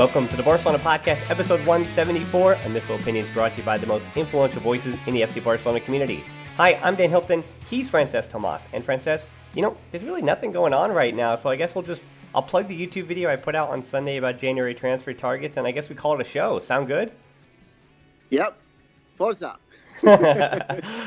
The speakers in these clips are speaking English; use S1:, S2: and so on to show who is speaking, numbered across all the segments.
S1: Welcome to the Barcelona Podcast, episode 174, and this opinion is brought to you by the most influential voices in the FC Barcelona community. Hi, I'm Dan Hilton. He's Francesc Tomas. And Francesc, there's really nothing going on right now, so I guess I'll plug the YouTube video I put out on Sunday about January transfer targets, and I guess we call it a show. Sound good?
S2: Yep. Forza.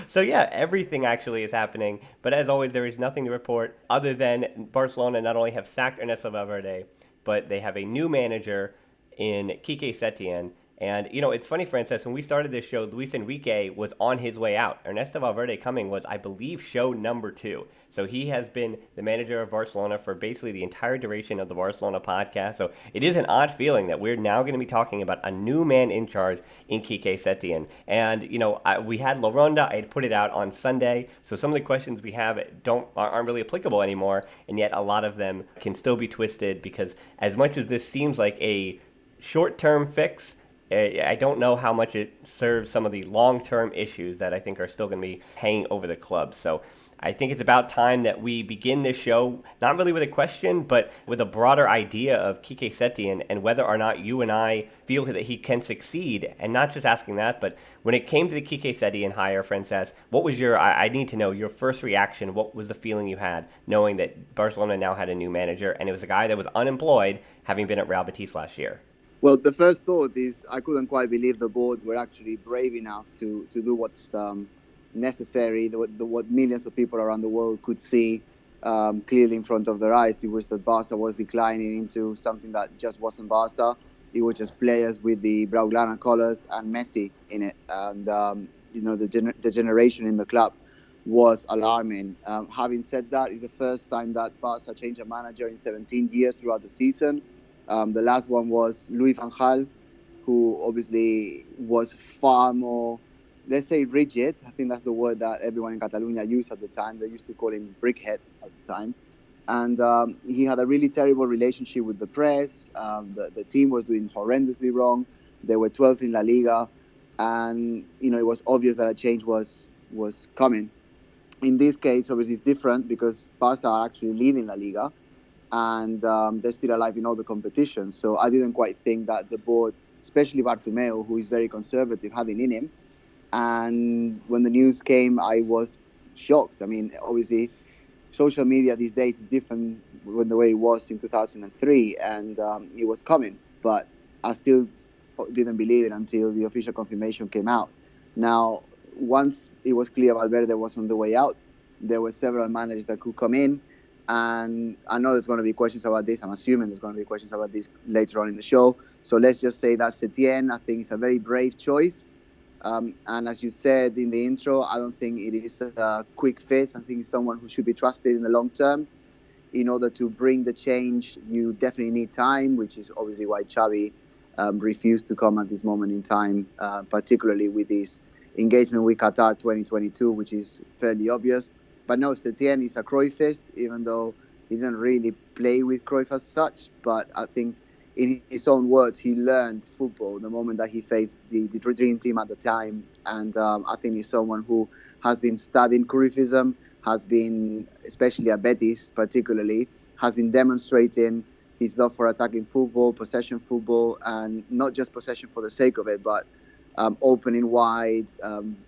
S1: So yeah, everything actually is happening, but as always, there is nothing to report other than Barcelona not only have sacked Ernesto Valverde, but they have a new manager in Quique Setién. And, it's funny, Francesc, when we started this show, Luis Enrique was on his way out. Ernesto Valverde coming was, I believe, show number 2. So he has been the manager of Barcelona for basically the entire duration of the Barcelona podcast. So it is an odd feeling that we're now going to be talking about a new man in charge in Quique Setién. And, we had La Ronda. I had put it out on Sunday. So some of the questions we have aren't really applicable anymore. And yet a lot of them can still be twisted because as much as this seems like a short-term fix, I don't know how much it serves some of the long-term issues that I think are still going to be hanging over the club. So I think it's about time that we begin this show, not really with a question, but with a broader idea of Quique Setién and whether or not you and I feel that he can succeed. And not just asking that, but when it came to the Quique Setién hire, Francesc, what was I need to know your first reaction. What was the feeling you had knowing that Barcelona now had a new manager and it was a guy that was unemployed, having been at Real Betis last year?
S2: Well, the first thought is I couldn't quite believe the board were actually brave enough to do what's necessary, what millions of people around the world could see clearly in front of their eyes. It was that Barca was declining into something that just wasn't Barca. It was just players with the Blaugrana colours and Messi in it. And, the generation in the club was alarming. Having said that, it's the first time that Barca changed a manager in 17 years throughout the season. The last one was Louis van Gaal, who obviously was far more, let's say, rigid. I think that's the word that everyone in Catalonia used at the time. They used to call him brickhead at the time. And he had a really terrible relationship with the press. The team was doing horrendously wrong. They were 12th in La Liga. And, it was obvious that a change was coming. In this case, obviously, it's different because Barca are actually leading La Liga. And they're still alive in all the competitions. So I didn't quite think that the board, especially Bartomeu, who is very conservative, had it in him. And when the news came, I was shocked. I mean, obviously, social media these days is different than the way it was in 2003, and it was coming. But I still didn't believe it until the official confirmation came out. Now, once it was clear Valverde was on the way out, there were several managers that could come in. And I know there's going to be questions about this. I'm assuming there's going to be questions about this later on in the show. So let's just say that Setién, I think, is a very brave choice. And as you said in the intro, I don't think it is a quick fix. I think it's someone who should be trusted in the long term. In order to bring the change, you definitely need time, which is obviously why Xavi refused to come at this moment in time, particularly with his engagement with Qatar 2022, which is fairly obvious. But no, Setién is a Cruyffist, even though he didn't really play with Cruyff as such. But I think in his own words, he learned football the moment that he faced the dream team at the time. And I think he's someone who has been studying Cruyffism, has been, especially at Betis particularly, has been demonstrating his love for attacking football, possession football, and not just possession for the sake of it, but opening wide,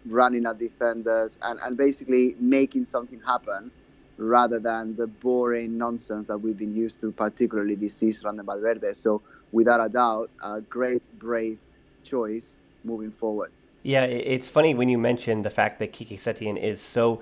S2: running at defenders, and basically making something happen rather than the boring nonsense that we've been used to, particularly this season under Valverde. So without a doubt, a great, brave choice moving forward.
S1: Yeah, it's funny when you mention the fact that Quique Setién is so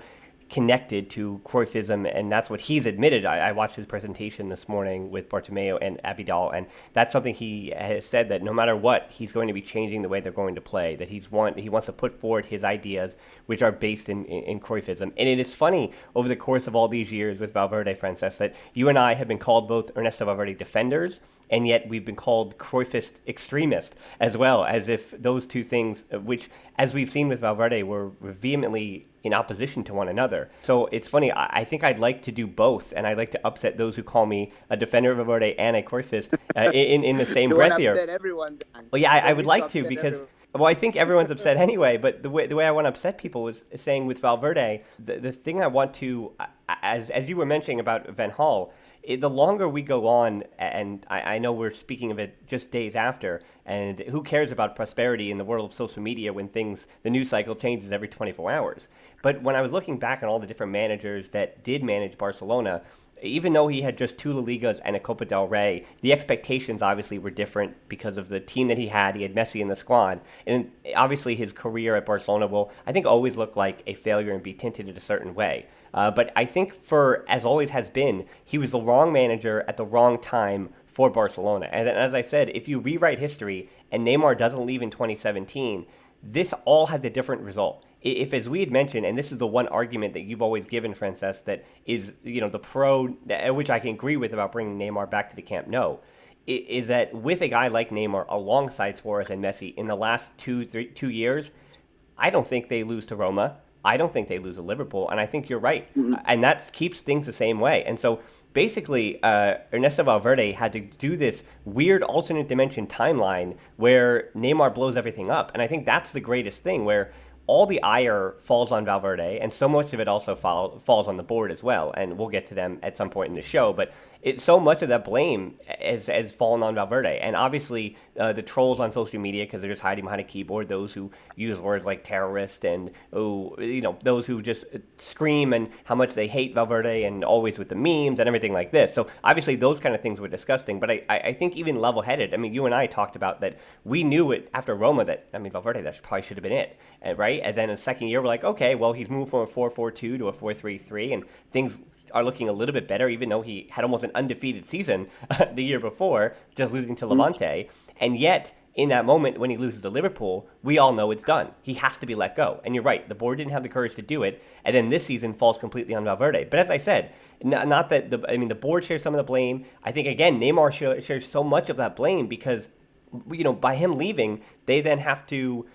S1: connected to Cruyffism, and that's what he's admitted. I watched his presentation this morning with Bartomeu and Abidal, and that's something he has said, that no matter what, he's going to be changing the way they're going to play, that he wants to put forward his ideas, which are based in Cruyffism. And it is funny, over the course of all these years with Valverde, Francesc, that you and I have been called both Ernesto Valverde defenders, and yet we've been called Cruyffist extremists as well, as if those two things, which, as we've seen with Valverde, were vehemently in opposition to one another. So it's funny, I think I'd like to do both, and I'd like to upset those who call me a defender of Valverde and a Cruyffist in the same breath here.
S2: Upset everyone.
S1: Well, yeah, I would like to, because Well, I think everyone's upset anyway, but the way I want to upset people is saying with Valverde, the thing I want to, as you were mentioning about Van Gaal, the longer we go on, and I know we're speaking of it just days after, and who cares about prosperity in the world of social media when the news cycle changes every 24 hours. But when I was looking back on all the different managers that did manage Barcelona, even though he had just 2 La Ligas and a Copa del Rey, the expectations obviously were different because of the team that he had. He had Messi in the squad. And obviously his career at Barcelona will, I think, always look like a failure and be tinted in a certain way. But I think as always has been, he was the wrong manager at the wrong time for Barcelona. And as I said, if you rewrite history and Neymar doesn't leave in 2017, this all has a different result. If, as we had mentioned, and this is the one argument that you've always given, Francesc, that is, the pro, which I can agree with about bringing Neymar back to the Camp Nou, is that with a guy like Neymar alongside Suarez and Messi in the last 2 years, I don't think they lose to Roma. I don't think they lose to Liverpool, and I think you're right. Mm-hmm. And that keeps things the same way. And so basically, Ernesto Valverde had to do this weird alternate dimension timeline where Neymar blows everything up. And I think that's the greatest thing, where all the ire falls on Valverde, and so much of it also falls on the board as well. And we'll get to them at some point in the show. But so much of that blame has fallen on Valverde. And obviously, the trolls on social media, because they're just hiding behind a keyboard, those who use words like terrorist and, those who just scream and how much they hate Valverde, and always with the memes and everything like this. So obviously, those kind of things were disgusting. But I think even level-headed, you and I talked about that. We knew it after Roma that, Valverde, that probably should have been it, right? And then in the second year, we're like, okay, well, he's moved from a 4-4-2 to a 4-3-3, and things are looking a little bit better, even though he had almost an undefeated season the year before, just losing to Levante. And yet, in that moment when he loses to Liverpool, we all know it's done. He has to be let go. And you're right, the board didn't have the courage to do it, and then this season falls completely on Valverde. But as I said, not that the board shares some of the blame. I think, again, Neymar shares so much of that blame because, by him leaving, they have to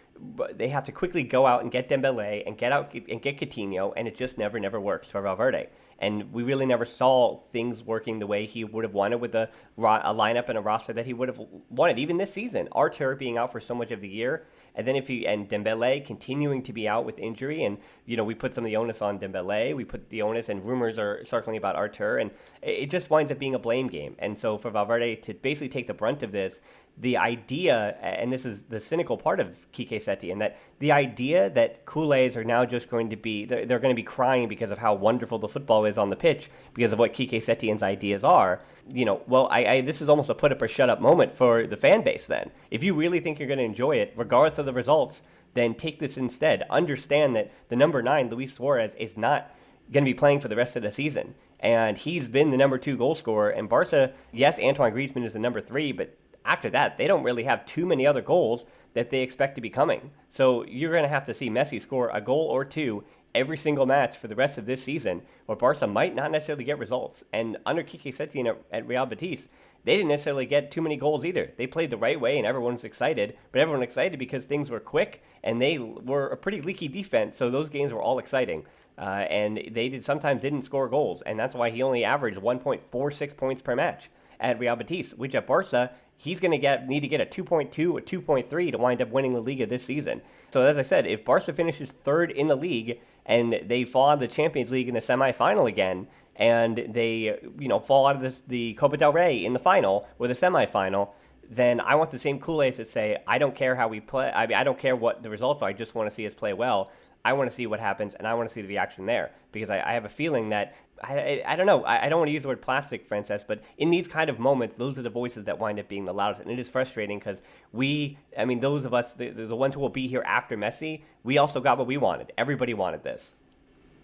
S1: quickly go out and get Dembele and get Coutinho, and it just never works for Valverde. And we really never saw things working the way he would have wanted with a lineup and a roster that he would have wanted. Even this season, Artur being out for so much of the year, and then and Dembele continuing to be out with injury, and we put some of the onus on Dembele, we put the onus, and rumors are circling about Artur, and it just winds up being a blame game. And so for Valverde to basically take the brunt of this, the idea, and this is the cynical part of Quique Setién, that the idea that culés are now just going to be, they're going to be crying because of how wonderful the football is on the pitch because of what Quique Setién's ideas are, this is almost a put up or shut up moment for the fan base then. If you really think you're going to enjoy it, regardless of the results, then take this instead. Understand that the number 9, Luis Suárez, is not going to be playing for the rest of the season. And he's been the number 2 goal scorer. And Barca, yes, Antoine Griezmann is the number 3, but after that, they don't really have too many other goals that they expect to be coming. So you're going to have to see Messi score a goal or 2 every single match for the rest of this season, or Barca might not necessarily get results. And under Quique Setién at Real Betis, they didn't necessarily get too many goals either. They played the right way, and everyone was excited. But everyone was excited because things were quick, and they were a pretty leaky defense, so those games were all exciting. And they sometimes didn't score goals, and that's why he only averaged 1.46 points per match at Real Betis, which at Barca, he's going to need to get a 2.2 or 2.3 to wind up winning La Liga this season. So as I said, if Barca finishes 3rd in the league and they fall out of the Champions League in the semifinal again, and they fall out of the Copa del Rey in the final or the semifinal, then I want the same culés that say, I don't care how we play. I don't care what the results are. I just want to see us play well. I want to see what happens, and I want to see the reaction there, because I have a feeling that I don't know. I don't want to use the word plastic, Francesc, but in these kind of moments, those are the voices that wind up being the loudest. And it is frustrating because those of us, the ones who will be here after Messi, we also got what we wanted. Everybody wanted this.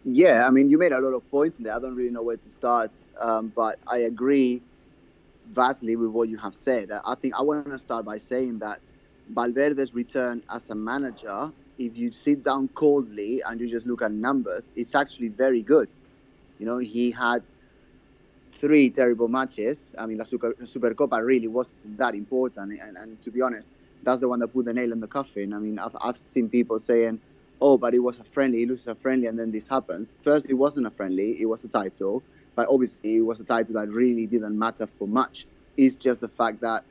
S2: Yeah, you made a lot of points in there. I don't really know where to start, but I agree vastly with what you have said. I think I want to start by saying that Valverde's return as a manager, if you sit down coldly and you just look at numbers, it's actually very good. He had 3 terrible matches. La Supercopa really wasn't that important. And to be honest, that's the one that put the nail in the coffin. I've seen people saying, oh, but it was a friendly, he loses a friendly, and then this happens. First, it wasn't a friendly, it was a title. But obviously, it was a title that really didn't matter for much. It's just the fact that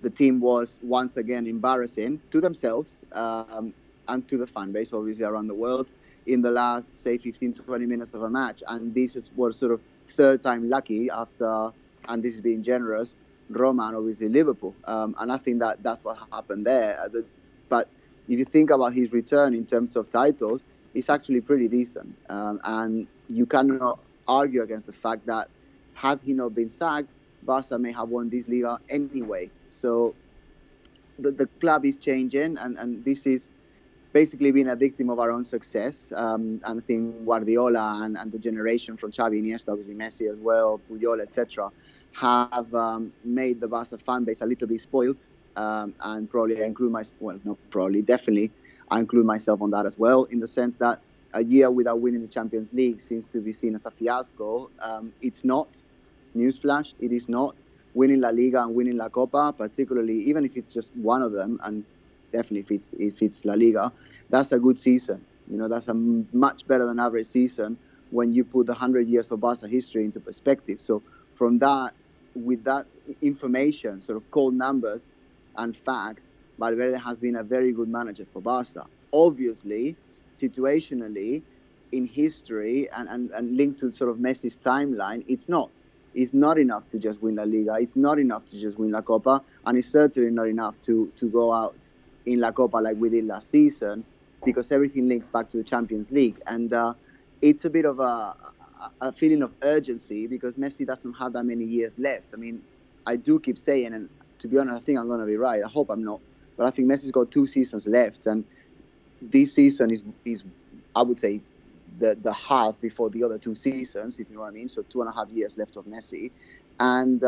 S2: the team was once again embarrassing to themselves and to the fan base, obviously, around the world in the last, say, 15 to 20 minutes of a match. And this was sort of third time lucky after, and this is being generous, Roma and obviously Liverpool. And I think that's what happened there. But if you think about his return in terms of titles, it's actually pretty decent. And you cannot argue against the fact that had he not been sacked, Barca may have won this Liga anyway. So the club is changing, and this is basically being a victim of our own success. And I think Guardiola and the generation from Xavi, Iniesta, obviously Messi as well, Puyol, etc., have made the Barca fan base a little bit spoiled. And probably I include myself, well, not probably, definitely, I include myself on that as well, in the sense that a year without winning the Champions League seems to be seen as a fiasco. It's not. Newsflash, it is not. Winning La Liga and winning La Copa, particularly, even if it's just one of them, and definitely if it's La Liga, that's a good season. You know, that's a much better than average season when you put the 100 years of Barca history into perspective. So from that, with that information, sort of cold numbers and facts, Valverde has been a very good manager for Barca. Obviously, situationally, in history and linked to sort of Messi's timeline, it's not. It's not enough to just win La Liga. It's not enough to just win La Copa. And it's certainly not enough to go out in La Copa like we did last season, because everything links back to the Champions League. And it's a bit of a feeling of urgency because Messi doesn't have that many years left. I mean, I do keep saying, and to be honest, I think I'm going to be right. I hope I'm not. But I think Messi's got 2 seasons left. And this season is I would say, the half before the other 2 seasons, if you know what I mean. So 2.5 years left of Messi. And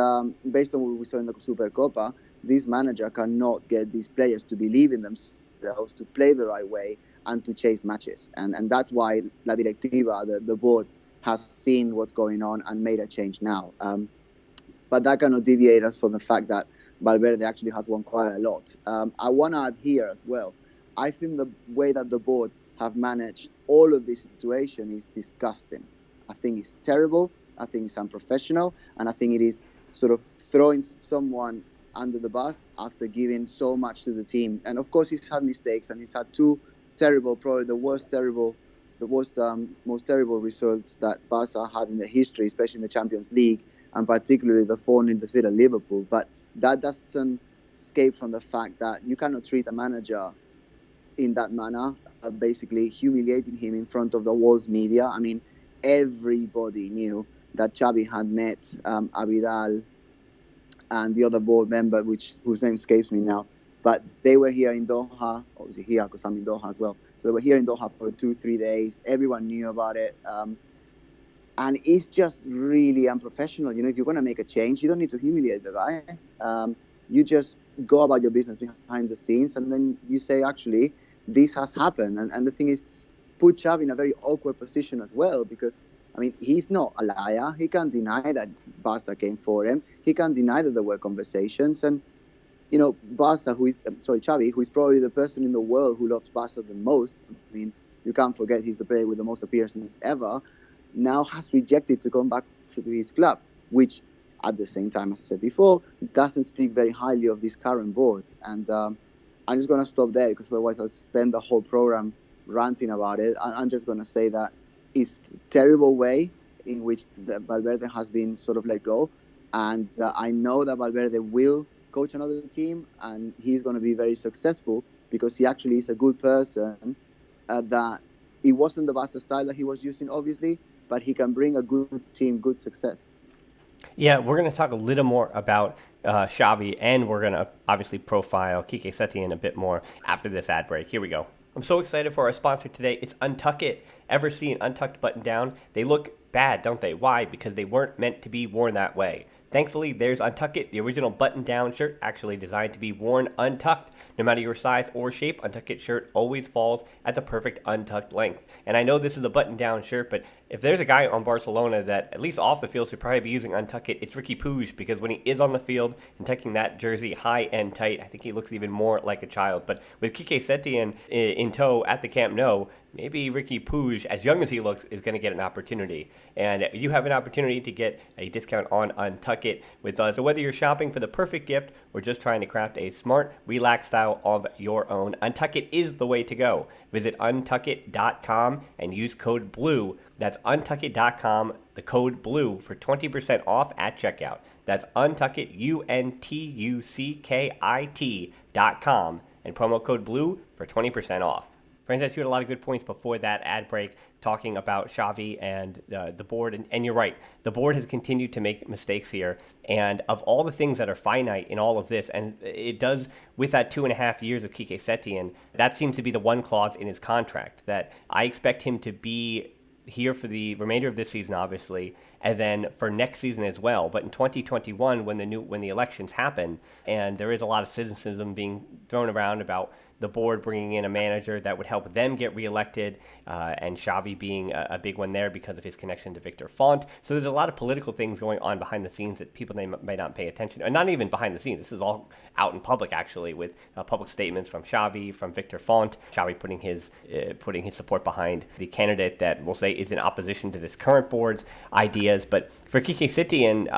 S2: based on what we saw in the Supercopa, this manager cannot get these players to believe in themselves, to play the right way, and to chase matches. And that's why La Directiva, the board, has seen what's going on and made a change now. But that cannot deviate us from the fact that Valverde actually has won quite a lot. I want to add here as well, I think the way that the board have managed all of this situation is disgusting. I think it's terrible. I think it's unprofessional. And I think it is sort of throwing someone under the bus after giving so much to the team. And of course, he's had mistakes, and he's had 2 terrible, probably the most terrible results that Barca had in their history, especially in the Champions League, and particularly the 4-0 defeat at Liverpool. But that doesn't escape from the fact that you cannot treat a manager in that manner, basically humiliating him in front of the world's media. I mean, everybody knew that Xavi had met Abidal and the other board member, whose name escapes me now. But they were here in Doha, obviously here because I'm in Doha as well. So they were here in Doha for 2-3 days. Everyone knew about it. And it's just really unprofessional. You know, if you're going to make a change, you don't need to humiliate the guy. You just go about your business behind the scenes, and then you say, actually, this has happened. And the thing is, put Xavi in a very awkward position as well, because, I mean, he's not a liar. He can't deny that Barca came for him. He can't deny that there were conversations. And, you know, Xavi, who is probably the person in the world who loves Barca the most, I mean, you can't forget he's the player with the most appearances ever, now has rejected to come back to his club, which, at the same time, as I said before, doesn't speak very highly of this current board. And I'm just going to stop there, because otherwise I'll spend the whole program ranting about it. I'm just going to say that it's a terrible way in which Valverde has been sort of let go. And I know that Valverde will coach another team, and he's going to be very successful, because he actually is a good person. That it wasn't the Barca style that he was using, obviously, but he can bring a good team, good success.
S1: Yeah, we're going to talk a little more about Xavi, and we're going to obviously profile Quique Setién a bit more after this ad break. Here we go. I'm so excited for our sponsor today. It's Untuck It. Ever see an untucked button down? They look bad, don't they? Why? Because they weren't meant to be worn that way. Thankfully, there's Untuck It, the original button-down shirt actually designed to be worn untucked. No matter your size or shape, Untuck It shirt always falls at the perfect untucked length. And I know this is a button-down shirt, but if there's a guy on Barcelona that, at least off the field, should probably be using Untuck It, it's Riqui Puig, because when he is on the field and tucking that jersey high and tight, I think he looks even more like a child. But with Quique Setién in tow at the Camp Nou, maybe Riqui Puig, as young as he looks, is going to get an opportunity. And you have an opportunity to get a discount on Untuckit with us. So whether you're shopping for the perfect gift or just trying to craft a smart, relaxed style of your own, Untuckit is the way to go. Visit untuckit.com and use code BLUE. That's untuckit.com, the code BLUE for 20% off at checkout. That's Untuckit, UNTUCKIT.com, and promo code BLUE for 20% off. Francesc, you had a lot of good points before that ad break talking about Xavi and the board. And you're right. The board has continued to make mistakes here. And of all the things that are finite in all of this, and it does with that 2.5 years of Quique Setién, that seems to be the one clause in his contract that I expect him to be here for the remainder of this season, obviously, and then for next season as well. But in 2021, when the elections happen, and there is a lot of cynicism being thrown around about the board bringing in a manager that would help them get reelected, and Xavi being a big one there because of his connection to Victor Font. So there's a lot of political things going on behind the scenes that people may not pay attention to. And not even behind the scenes. This is all out in public, actually, with public statements from Xavi, from Victor Font. Xavi putting his support behind the candidate that we'll say is in opposition to this current board's ideas. But for Quique Setién,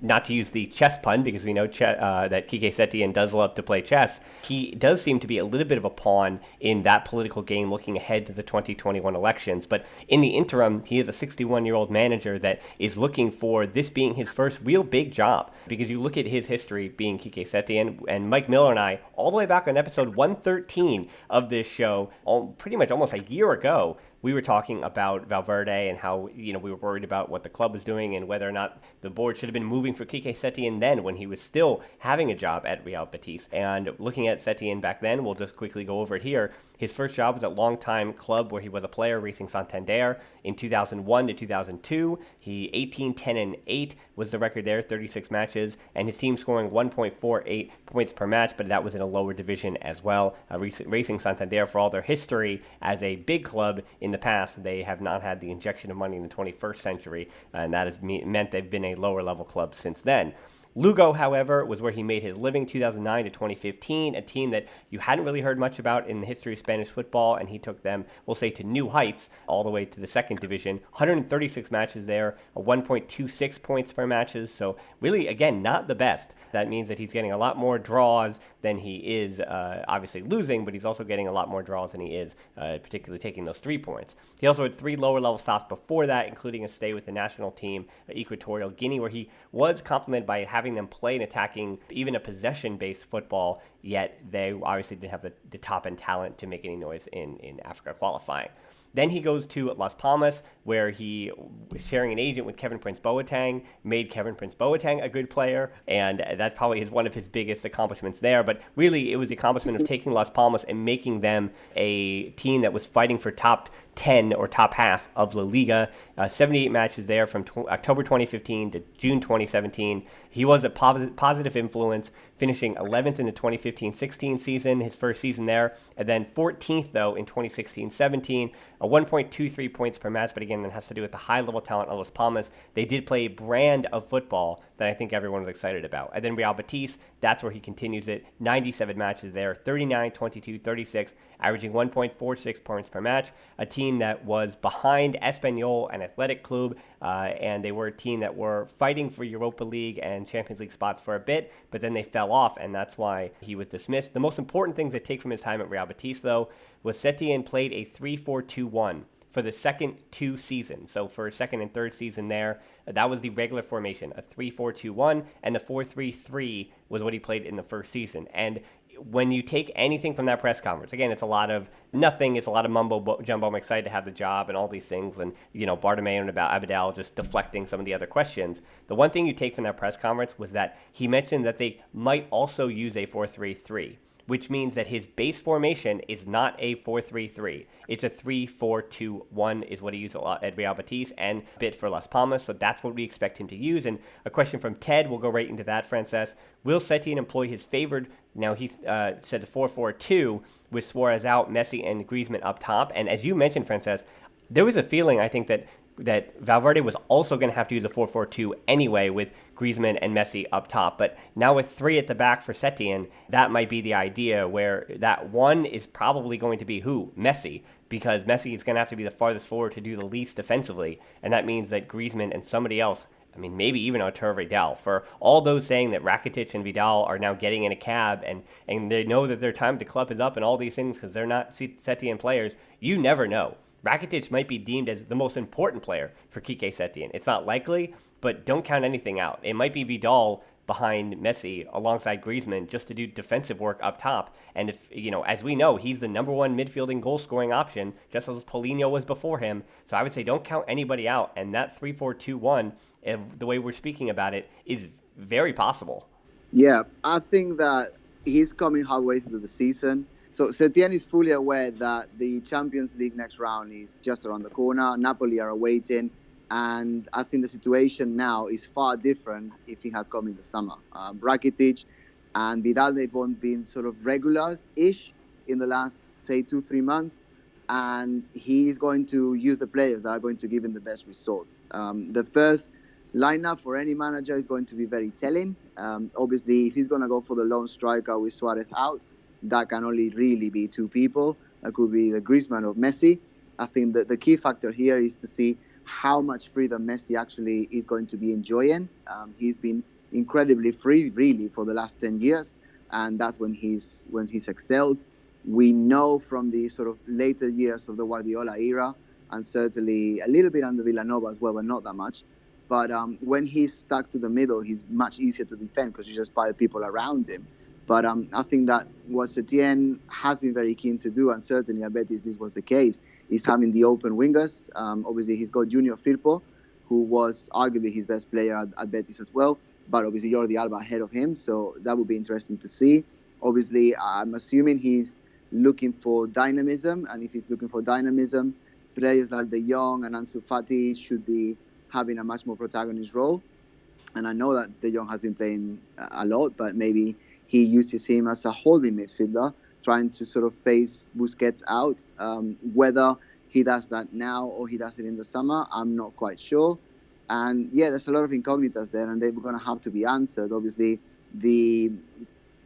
S1: not to use the chess pun, because we know that Quique Setién does love to play chess, he does seem to be a little bit of a pawn in that political game looking ahead to the 2021 elections. But in the interim, he is a 61-year-old manager that is looking for this being his first real big job. Because you look at his history being Quique Setién, and Mike Miller and I, all the way back on episode 113 of this show, pretty much almost a year ago, we were talking about Valverde and how, we were worried about what the club was doing and whether or not the board should have been moving for Quique Setién then when he was still having a job at Real Betis. And looking at Setién back then, we'll just quickly go over it here. His first job was at longtime club where he was a player, Racing Santander, in 2001 to 2002. He 18, 10, and 8 was the record there, 36 matches, and his team scoring 1.48 points per match, but that was in a lower division as well. Racing Santander, for all their history as a big club in the past, they have not had the injection of money in the 21st century, and that has meant they've been a lower level club since then. Lugo, however, was where he made his living 2009 to 2015, a team that you hadn't really heard much about in the history of Spanish football, and he took them, we'll say, to new heights, all the way to the second division. 136 matches there, a 1.26 points per matches, so really, again, not the best. That means that he's getting a lot more draws than he is obviously losing, but he's also getting a lot more draws than he is particularly taking those 3 points. He also had 3 lower-level stops before that, including a stay with the national team, Equatorial Guinea, where he was complimented by having them play an attacking, even a possession-based football, yet they obviously didn't have the top-end talent to make any noise in Africa qualifying. Then he goes to Las Palmas, where he was sharing an agent with Kevin Prince Boateng, made Kevin Prince Boateng a good player, and that's probably one of his biggest accomplishments there. But really, it was the accomplishment of taking Las Palmas and making them a team that was fighting for top 10 or top half of La Liga. 78 matches there from October 2015 to June 2017. He was a positive influence, finishing 11th in the 2015-16 season, his first season there, and then 14th, though, in 2016-17, a 1.23 points per match, but again, that has to do with the high-level talent of Las Palmas. They did play a brand of football that I think everyone was excited about. And then Real Betis, that's where he continues it, 97 matches there, 39, 22, 36, averaging 1.46 points per match, a team that was behind Espanyol and Athletic Club, and they were a team that were fighting for Europa League and Champions League spots for a bit, but then they fell off, and that's why he was dismissed. The most important things to take from his time at Real Betis, though, was Setién played a 3-4-2-1 for the second 2 seasons. So for second and third season there, that was the regular formation, a 3-4-2-1, and the 4-3-3 was what he played in the first season. And when you take anything from that press conference, again, it's a lot of nothing. It's a lot of mumbo-jumbo. I'm excited to have the job and all these things. And, Bartomeu and Abadal just deflecting some of the other questions. The one thing you take from that press conference was that he mentioned that they might also use a 4-3-3, which means that his base formation is not a 4-3-3. It's a 3-4-2-1 is what he used a lot at Real Betis and a bit for Las Palmas, so that's what we expect him to use. And a question from Ted, we'll go right into that, Francesc. Will Setién employ his favored, now he said a 4-4-2 with Suarez out, Messi and Griezmann up top? And as you mentioned, Francesc, there was a feeling, I think, that that Valverde was also going to have to use a 4-4-2 anyway with Griezmann and Messi up top. But now with 3 at the back for Setién, that might be the idea where that one is probably going to be who? Messi. Because Messi is going to have to be the farthest forward to do the least defensively. And that means that Griezmann and somebody else, I mean, maybe even Arturo Vidal, for all those saying that Rakitic and Vidal are now getting in a cab and they know that their time to club is up and all these things because they're not Setién players, you never know. Rakitic might be deemed as the most important player for Quique Setién. It's not likely, but don't count anything out. It might be Vidal behind Messi alongside Griezmann just to do defensive work up top. And if, as we know, he's the number one midfielding goal scoring option, just as Paulinho was before him. So I would say don't count anybody out. And that 3-4-2-1, the way we're speaking about it, is very possible.
S2: Yeah, I think that he's coming halfway through the season. So Setién is fully aware that the Champions League next round is just around the corner. Napoli are awaiting. And I think the situation now is far different if he had come in the summer. Rakitic and Vidal, they've both been sort of regulars-ish in the last, say, 2-3 months. And he's going to use the players that are going to give him the best results. The first lineup for any manager is going to be very telling. Obviously, if he's going to go for the lone striker with Suárez out, that can only really be 2 people. That could be the Griezmann or Messi. I think that the key factor here is to see how much freedom Messi actually is going to be enjoying. He's been incredibly free, really, for the last 10 years, and that's when he's excelled. We know from the sort of later years of the Guardiola era, and certainly a little bit under Villanova as well, but not that much. But when he's stuck to the middle, he's much easier to defend because you just pile people around him. But I think that what Setién has been very keen to do, and certainly I bet this was the case, is having the open wingers. Obviously, he's got Junior Firpo, who was arguably his best player at Betis as well. But obviously, Jordi Alba ahead of him, so that would be interesting to see. Obviously, I'm assuming he's looking for dynamism, and if he's looking for dynamism, players like De Jong and Ansu Fati should be having a much more protagonist role. And I know that De Jong has been playing a lot, but maybe he uses him as a holding midfielder, trying to sort of phase Busquets out. Whether he does that now or he does it in the summer, I'm not quite sure. And yeah, there's a lot of incognitas there, and they're going to have to be answered. Obviously, the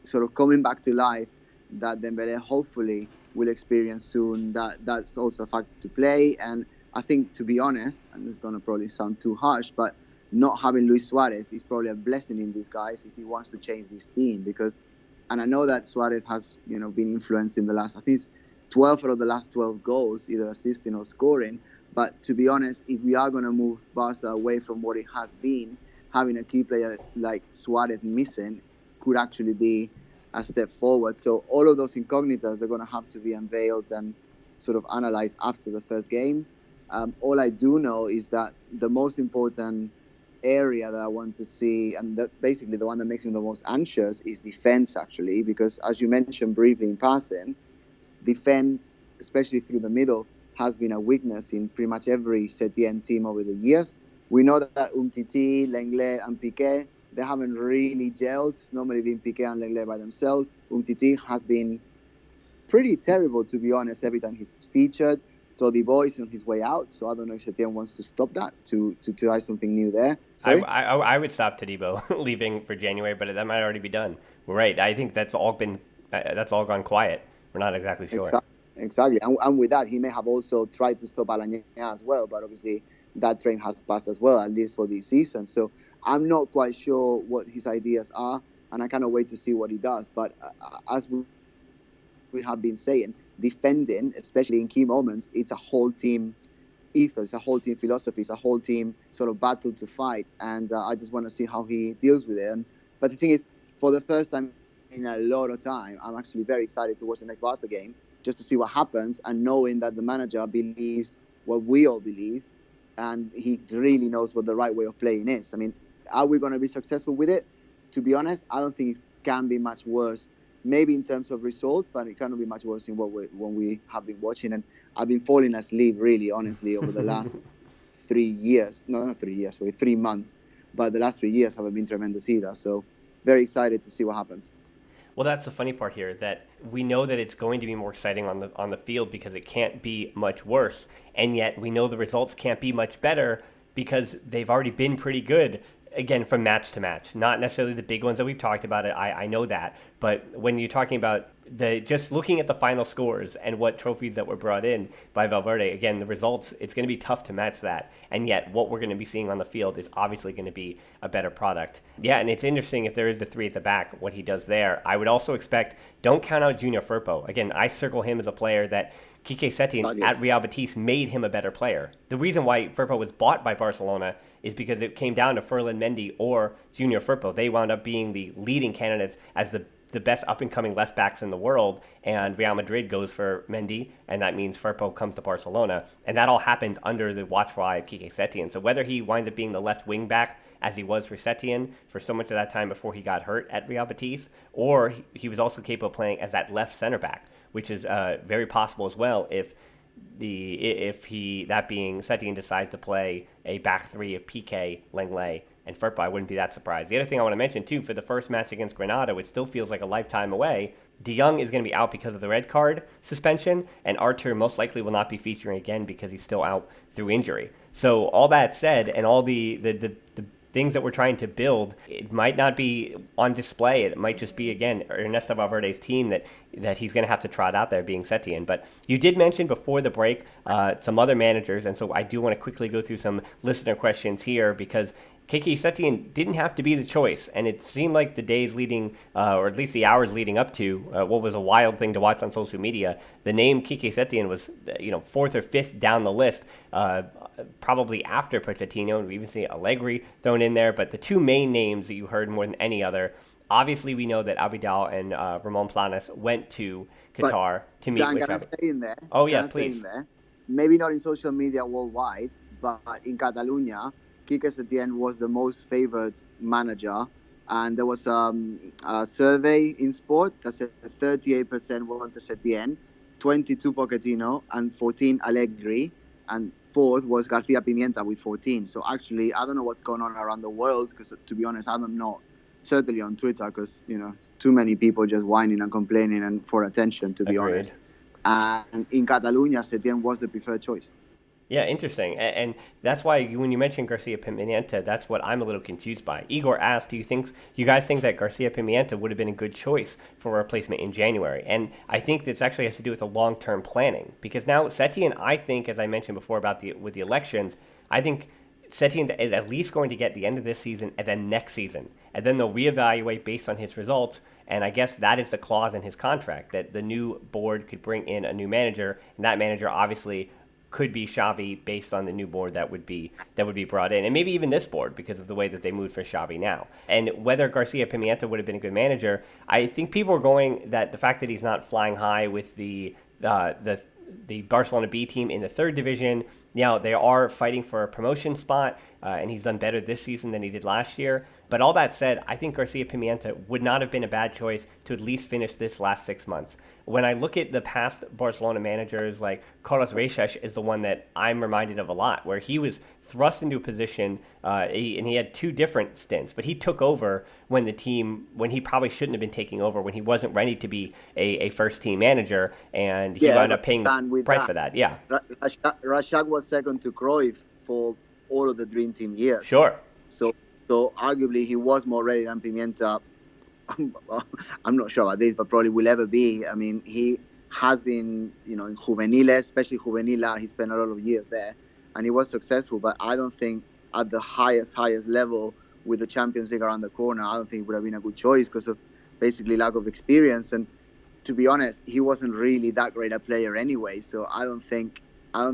S2: sort of coming back to life that Dembélé hopefully will experience soon, that's also a factor to play. And I think, to be honest, and it's going to probably sound too harsh, but not having Luis Suárez is probably a blessing in disguise if he wants to change this team. Because, and I know that Suárez has, been influenced in the last, I think it's 12 out of the last 12 goals, either assisting or scoring. But to be honest, if we are going to move Barca away from what it has been, having a key player like Suárez missing could actually be a step forward. So all of those incognitas, they're going to have to be unveiled and sort of analyzed after the first game. All I do know is that the most important area that I want to see, and basically the one that makes me the most anxious, is defense, actually, because as you mentioned briefly in passing, defense, especially through the middle, has been a weakness in pretty much every Setién team over the years. We know that Umtiti, Lenglet and Piqué, they haven't really gelled. It's normally been Piqué and Lenglet by themselves. Umtiti has been pretty terrible, to be honest, every time he's featured. Todibo is on his way out, so I don't know if Setién wants to stop that to try something new there.
S1: I would stop Todibo leaving for January, but that might already be done. We're right. I think that's all gone quiet. We're not exactly sure.
S2: Exactly. And with that, he may have also tried to stop Alanya as well, but obviously that train has passed as well, at least for this season. So I'm not quite sure what his ideas are, and I cannot wait to see what he does. But as we have been saying, defending, especially in key moments, it's a whole team ethos, a whole team philosophy, it's a whole team sort of battle to fight. And I just want to see how he deals with it. But the thing is, for the first time in a lot of time, I'm actually very excited to watch the next Barca game, just to see what happens, and knowing that the manager believes what we all believe, and he really knows what the right way of playing is. I mean, are we going to be successful with it? To be honest, I don't think it can be much worse. Maybe in terms of results, but it cannot be much worse in when we have been watching. And I've been falling asleep, really, honestly, over the last 3 years. No, not 3 years, sorry, 3 months. But the last 3 years haven't been tremendous either. So very excited to see what happens.
S1: Well, that's the funny part here, that we know that it's going to be more exciting on the field because it can't be much worse, and yet we know the results can't be much better because they've already been pretty good, again, from match to match. Not necessarily the big ones that we've talked about. I know that, but when you're talking about just looking at the final scores and what trophies that were brought in by Valverde, again, the results, it's going to be tough to match that. And yet what we're going to be seeing on the field is obviously going to be a better product. Yeah, and it's interesting if there is the three at the back, what he does there. I would also expect, don't count out Junior Firpo. Again, I circle him as a player that Quique Setién at Real Betis made him a better player. The reason why Firpo was bought by Barcelona is because it came down to Ferland Mendy or Junior Firpo. They wound up being the leading candidates as the best up-and-coming left backs in the world, and Real Madrid goes for Mendy, and that means Firpo comes to Barcelona. And that all happens under the watchful eye of Quique Setién. So whether he winds up being the left wing back, as he was for Setién for so much of that time before he got hurt at Real Betis, or he was also capable of playing as that left center back, which is very possible as well if Setién decides to play a back three of Piqué, Lenglet, and Firpo. I wouldn't be that surprised. The other thing I want to mention too, for the first match against Granada, which still feels like a lifetime away, De Jong is going to be out because of the red card suspension, and Artur most likely will not be featuring again because he's still out through injury. So all that said, and all the things that we're trying to build, it might not be on display. It might just be, again, Ernesto Valverde's team that he's going to have to trot out there, being Setién. But you did mention before the break some other managers, and so I do want to quickly go through some listener questions here, because Quique Setién didn't have to be the choice, and it seemed like the days leading, or at least the hours leading up to what was a wild thing to watch on social media, the name Quique Setién was, fourth or fifth down the list, probably after Pochettino, and we even see Allegri thrown in there. But the two main names that you heard more than any other, obviously we know that Abidal and Ramon Planes went to Qatar to meet with Xavi.
S2: Stay in there?
S1: Oh yeah, please.
S2: Maybe not in social media worldwide, but in Catalonia, Quique Setién was the most favored manager, and there was a survey in Sport that said 38% wanted Setién, 22 Pochettino, and 14 Allegri, and fourth was García Pimienta with 14. So actually, I don't know what's going on around the world, because to be honest, I don't know. Certainly on Twitter, because it's too many people just whining and complaining and for attention, to be honest. And in Catalonia, Setién was the preferred choice.
S1: Yeah, interesting. And that's why when you mentioned García Pimienta, that's what I'm a little confused by. Igor asked, do you guys think that García Pimienta would have been a good choice for a replacement in January? And I think this actually has to do with the long-term planning, because now Setién, I think, as I mentioned before with the elections, I think Setién is at least going to get the end of this season and then next season. And then they'll reevaluate based on his results. And I guess that is the clause in his contract, that the new board could bring in a new manager, and that manager obviously could be Xavi based on the new board that would be brought in, and maybe even this board because of the way that they moved for Xavi now. And whether García Pimienta would have been a good manager, I think people are going that the fact that he's not flying high with the Barcelona B team in the third division. They are fighting for a promotion spot, and he's done better this season than he did last year. But all that said, I think García Pimienta would not have been a bad choice to at least finish this last 6 months. When I look at the past Barcelona managers, like Carlos Reixas is the one that I'm reminded of a lot, where he was thrust into a position, and he had two different stints, but he took over when he probably shouldn't have been taking over, when he wasn't ready to be a first-team manager, and he wound up paying the price for that. Yeah,
S2: Rashak was second to Cruyff for all of the Dream Team years.
S1: Sure.
S2: So arguably he was more ready than Pimienta. I'm not sure about this, but probably will ever be. I mean, he has been, in Juveniles, especially Juvenil, he spent a lot of years there, and he was successful. But I don't think at the highest level with the Champions League around the corner, I don't think it would have been a good choice because of basically lack of experience. And to be honest, he wasn't really that great a player anyway. So I don't think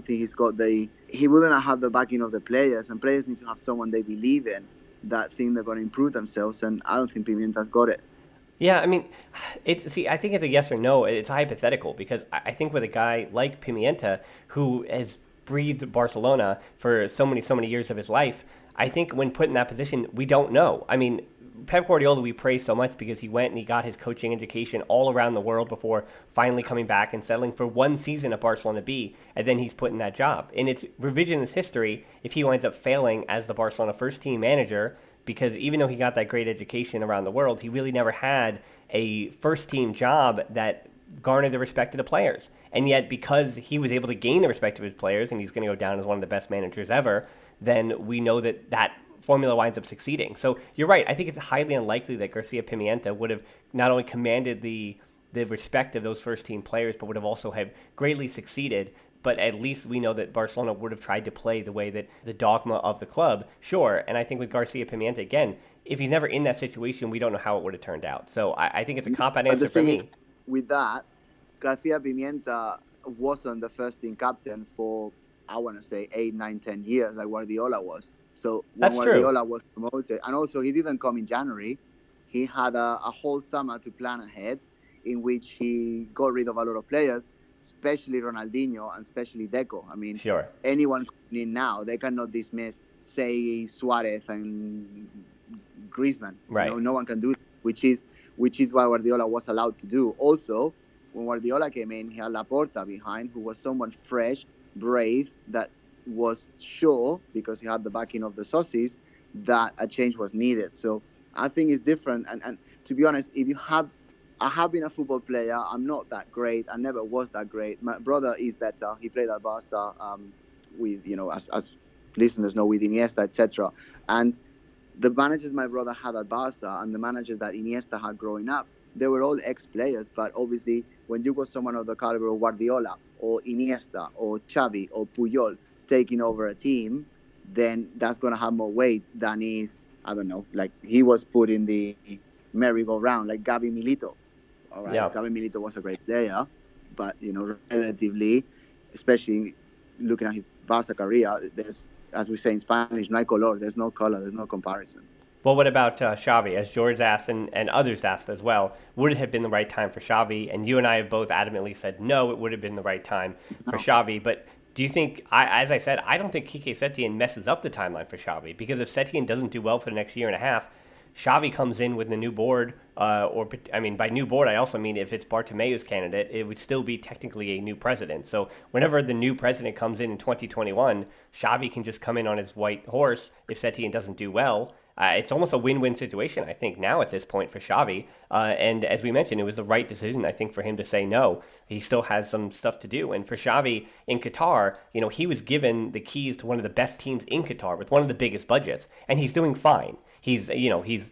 S2: he's got he wouldn't have the backing of the players, and players need to have someone they believe in, that think they're going to improve themselves, and I don't think Pimienta's got it.
S1: Yeah, I mean, I think it's a yes or no. It's hypothetical, because I think with a guy like Pimienta, who has breathed Barcelona for so many years of his life, I think when put in that position, we don't know. I mean, Pep Guardiola we praise so much because he went and he got his coaching education all around the world before finally coming back and settling for one season at Barcelona B, and then he's put in that job. In its revisionist history, if he winds up failing as the Barcelona first team manager, because even though he got that great education around the world, he really never had a first-team job that garnered the respect of the players. And yet, because he was able to gain the respect of his players, and he's going to go down as one of the best managers ever, then we know that formula winds up succeeding. So you're right. I think it's highly unlikely that Garcia Pimienta would have not only commanded the respect of those first-team players, but would have also have greatly succeeded. But at least we know that Barcelona would have tried to play the way that the dogma of the club. Sure, and I think with Garcia Pimienta, again, if he's never in that situation, we don't know how it would have turned out. So I think it's a cop-out answer for me.
S2: With that, Garcia Pimienta wasn't the first-team captain for, I want to say, 8, 9, 10 years like Guardiola was. So when Guardiola was promoted, and also he didn't come in January, he had a whole summer to plan ahead in which he got rid of a lot of players, especially Ronaldinho and especially Deco. I mean,
S1: sure,
S2: anyone coming in now, they cannot dismiss, say, Suárez and Griezmann.
S1: Right.
S2: No one can do that, which is why Guardiola was allowed to do. Also, when Guardiola came in, he had Laporta behind, who was someone fresh, brave, that was sure, because he had the backing of the socios, that a change was needed. So I think it's different. And to be honest, I have been a football player. I'm not that great. I never was that great. My brother is better. He played at Barca with, as listeners know, with Iniesta, etc. And the managers my brother had at Barca and the managers that Iniesta had growing up, they were all ex-players. But obviously, when you got someone of the caliber of Guardiola or Iniesta or Xavi or Puyol taking over a team, then that's going to have more weight than if, I don't know, like he was put in the merry-go-round, like Gabi Milito. All right, yeah. Gabi Milito was a great player, but, relatively, especially looking at his Barca career, there's, as we say in Spanish, no hay color, there's no color, there's no comparison.
S1: Well, what about Xavi? As George asked and others asked as well, would it have been the right time for Xavi? And you and I have both adamantly said no, it would have been the right time for Xavi. But do you think, as I said, I don't think Quique Setién messes up the timeline for Xavi, because if Setién doesn't do well for the next year and a half, Xavi comes in with the new board, by new board, I also mean if it's Bartomeu's candidate, it would still be technically a new president. So whenever the new president comes in 2021, Xavi can just come in on his white horse if Setién doesn't do well. It's almost a win-win situation, I think, now at this point for Xavi. And as we mentioned, it was the right decision, I think, for him to say no. He still has some stuff to do. And for Xavi in Qatar, he was given the keys to one of the best teams in Qatar with one of the biggest budgets, and he's doing fine. He's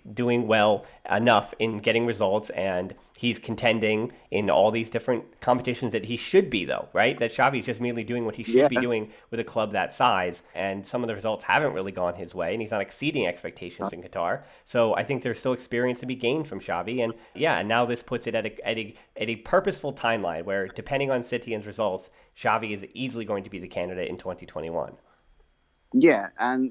S1: doing well enough in getting results, and he's contending in all these different competitions that he should be, though, right? That Xavi's just merely doing what he should be doing with a club that size, and some of the results haven't really gone his way, and he's not exceeding expectations in Qatar. So I think there's still experience to be gained from Xavi, and now this puts it at a purposeful timeline where, depending on Setién's results, Xavi is easily going to be the candidate in 2021.
S2: Yeah, and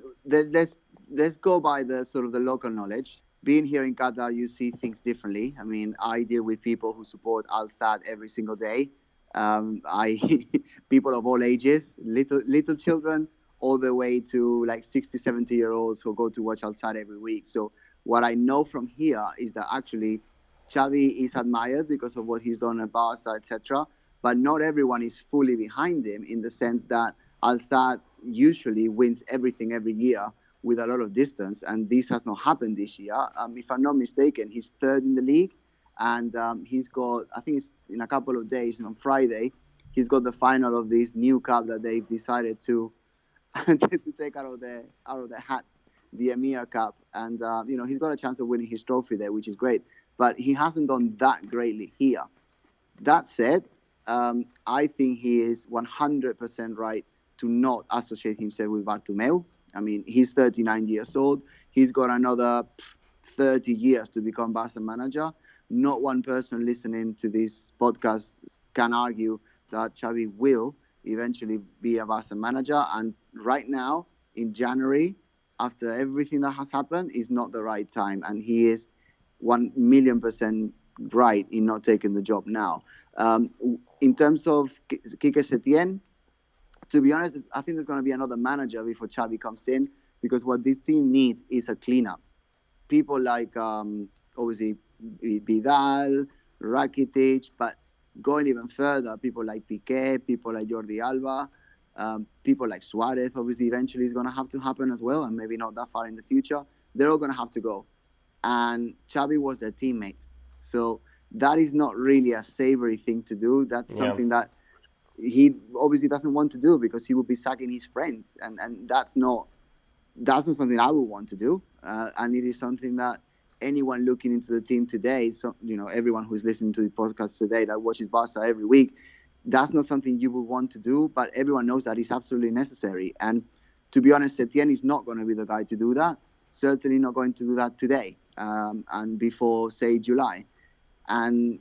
S2: let's go by the sort of the local knowledge. Being here in Qatar, you see things differently. I mean, I deal with people who support Al Sadd every single day. People of all ages, little children, all the way to like 60, 70-year-olds who go to watch Al Sadd every week. So what I know from here is that actually Xavi is admired because of what he's done at Barca, etc. But not everyone is fully behind him, in the sense that Al Sadd usually wins everything every year with a lot of distance, and this has not happened this year. If I'm not mistaken, he's third in the league, and he's got, I think it's in a couple of days, on Friday, he's got the final of this new cup that they've decided to take out of their hats, the Emir Cup, and he's got a chance of winning his trophy there, which is great, but he hasn't done that greatly here. That said, I think he is 100% right to not associate himself with Bartomeu. I mean, he's 39 years old. He's got another 30 years to become Barca manager. Not one person listening to this podcast can argue that Xavi will eventually be a Barca manager. And right now, in January, after everything that has happened, is not the right time. And he is 1,000,000% right in not taking the job now. In terms of Quique Setién, to be honest, I think there's going to be another manager before Xavi comes in, because what this team needs is a cleanup. People like, obviously, Vidal, Rakitic, but going even further, people like Piqué, people like Jordi Alba, people like Suárez, obviously, eventually is going to have to happen as well, and maybe not that far in the future. They're all going to have to go. And Xavi was their teammate. So that is not really a savory thing to do. That's
S1: Yeah.
S2: something that he obviously doesn't want to do, because he would be sacking his friends, and that's not something I would want to do. And it is something that anyone looking into the team today, so everyone who's listening to the podcast today that watches Barca every week, that's not something you would want to do. But everyone knows that it's absolutely necessary. And to be honest, Setién is not going to be the guy to do that. Certainly not going to do that today, and before, say, July. And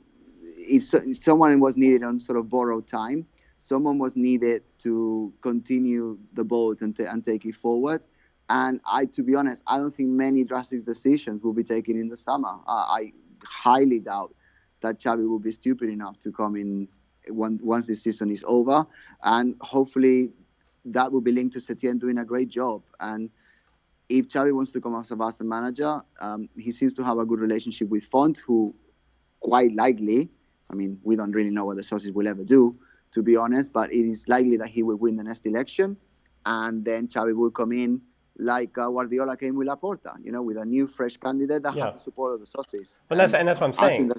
S2: someone was needed on sort of borrowed time. Someone was needed to continue the boat and take it forward. And to be honest, I don't think many drastic decisions will be taken in the summer. I highly doubt that Xavi will be stupid enough to come in once this season is over. And hopefully that will be linked to Setién doing a great job. And if Xavi wants to come as a Barca manager, he seems to have a good relationship with Font, who quite likely, I mean, we don't really know what the sources will ever do, to be honest, but it is likely that he will win the next election. And then Xavi will come in like Guardiola came with Laporta, with a new, fresh candidate that has the support of the sources.
S1: And that's what I'm saying.